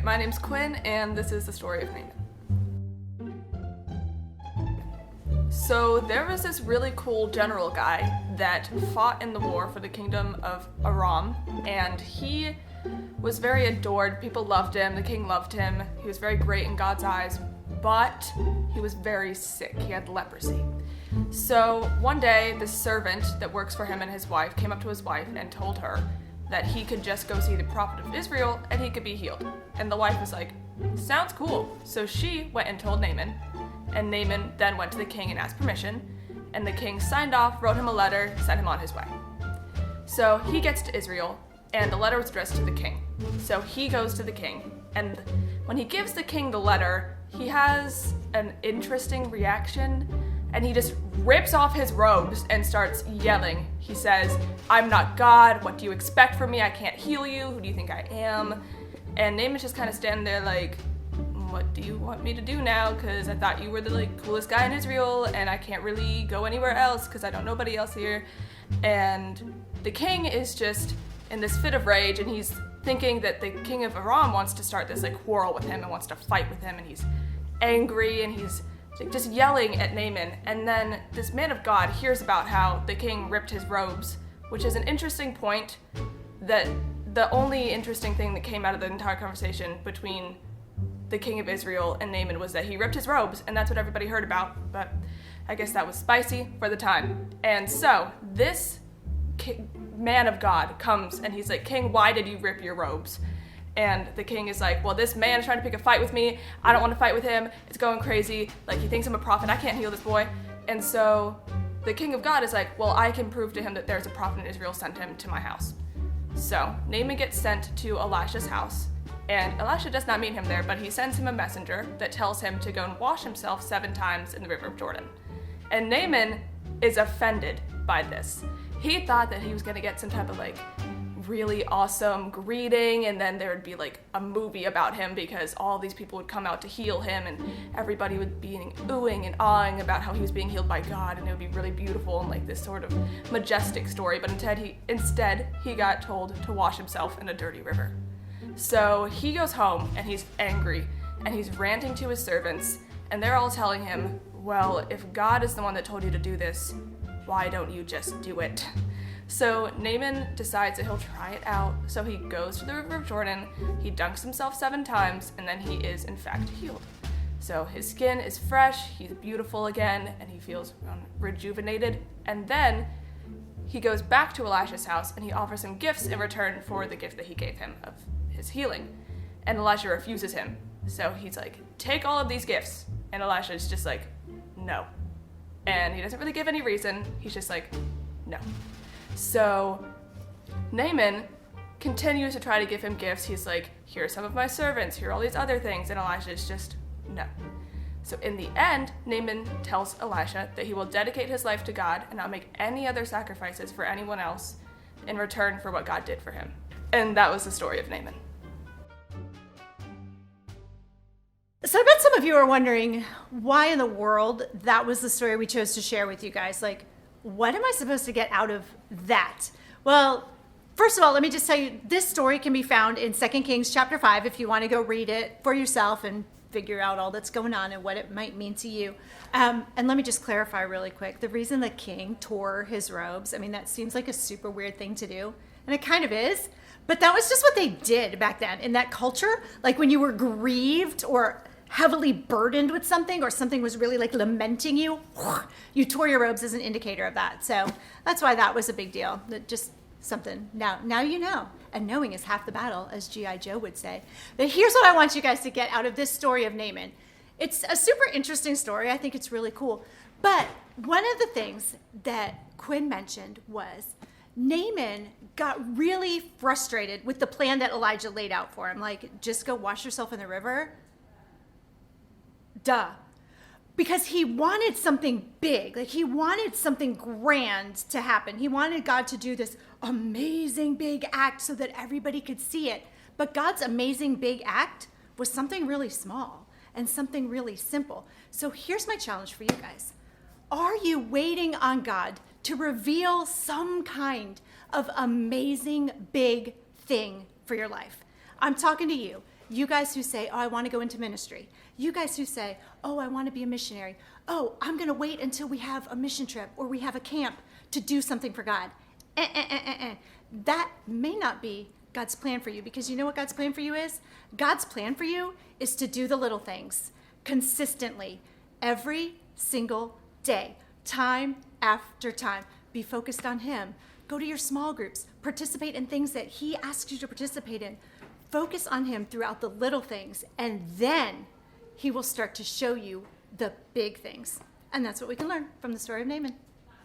my name's Quinn, and this is the story of Naaman. So there was this really cool general guy that fought in the war for the kingdom of Aram, and he was very adored. People loved him, the king loved him, he was very great in God's eyes, but he was very sick. He had leprosy. So one day, this servant that works for him and his wife came up to his wife and told her that he could just go see the prophet of Israel and he could be healed. And the wife was like, sounds cool. So she went and told Naaman, and Naaman then went to the king and asked permission, and the king signed off, wrote him a letter, sent him on his way. So he gets to Israel, and the letter was addressed to the king. So he goes to the king, and when he gives the king the letter, he has an interesting reaction, and he just rips off his robes and starts yelling. He says, I'm not God, what do you expect from me? I can't heal you, who do you think I am? And Naaman's just kind of standing there like, what do you want me to do now? Because I thought you were the coolest guy in Israel, and I can't really go anywhere else because I don't know nobody else here. And the king is just in this fit of rage, and he's thinking that the king of Aram wants to start this quarrel with him and wants to fight with him, and he's angry and he's just yelling at Naaman. And then this man of God hears about how the king ripped his robes, which is an interesting point. That the only interesting thing that came out of the entire conversation between the king of Israel and Naaman was that he ripped his robes, and that's what everybody heard about, but I guess that was spicy for the time. And so this man of God comes and he's like, King, why did you rip your robes? And the king is like, well, this man is trying to pick a fight with me. I don't want to fight with him. It's going crazy. He thinks I'm a prophet. I can't heal this boy. And so the king of God is like, well, I can prove to him that there's a prophet in Israel. Send him to my house. So Naaman gets sent to Elisha's house, and Elisha does not meet him there, but he sends him a messenger that tells him to go and wash himself 7 times in the river of Jordan. And Naaman is offended by this. He thought that he was going to get some type of really awesome greeting, and then there would be a movie about him because all these people would come out to heal him, and everybody would be oohing and awing about how he was being healed by God, and it would be really beautiful and this sort of majestic story. But instead he got told to wash himself in a dirty river. So he goes home and he's angry and he's ranting to his servants, and they're all telling him, well, if God is the one that told you to do this, why don't you just do it? So Naaman decides that he'll try it out. So he goes to the river of Jordan, he dunks himself 7 times, and then he is in fact healed. So his skin is fresh, he's beautiful again, and he feels rejuvenated. And then he goes back to Elisha's house and he offers him gifts in return for the gift that he gave him of his healing. And Elisha refuses him. So he's like, take all of these gifts. And Elisha is just like, no. And he doesn't really give any reason. He's just like, no. So Naaman continues to try to give him gifts. He's like, here are some of my servants, here are all these other things. And Elisha is just, no. So in the end, Naaman tells Elisha that he will dedicate his life to God and not make any other sacrifices for anyone else in return for what God did for him. And that was the story of Naaman. So I bet some of you are wondering why in the world that was the story we chose to share with you guys. What am I supposed to get out of that? Well, first of all, let me just tell you, this story can be found in 2 Kings chapter 5 if you want to go read it for yourself and figure out all that's going on and what it might mean to you. And let me just clarify really quick. The reason the king tore his robes, that seems like a super weird thing to do, and it kind of is, but that was just what they did back then in that culture. When you were grieved or heavily burdened with something, or something was really lamenting you, you tore your robes as an indicator of that. So that's why that was a big deal. Just something. Now you know. And knowing is half the battle, as G.I. Joe would say. But here's what I want you guys to get out of this story of Naaman. It's a super interesting story. I think it's really cool. But one of the things that Quinn mentioned was Naaman got really frustrated with the plan that Elijah laid out for him. Just go wash yourself in the river. Duh. Because he wanted something big, he wanted something grand to happen. He wanted God to do this amazing big act so that everybody could see it. But God's amazing big act was something really small and something really simple. So here's my challenge for you guys. Are you waiting on God to reveal some kind of amazing big thing for your life? I'm talking to you. You guys who say, oh, I want to go into ministry. You guys who say, oh, I want to be a missionary. Oh, I'm going to wait until we have a mission trip or we have a camp to do something for God. That may not be God's plan for you, because you know what God's plan for you is? God's plan for you is to do the little things consistently every single day, time after time. Be focused on Him. Go to your small groups. Participate in things that He asks you to participate in. Focus on Him throughout the little things, and then He will start to show you the big things. And that's what we can learn from the story of Naaman.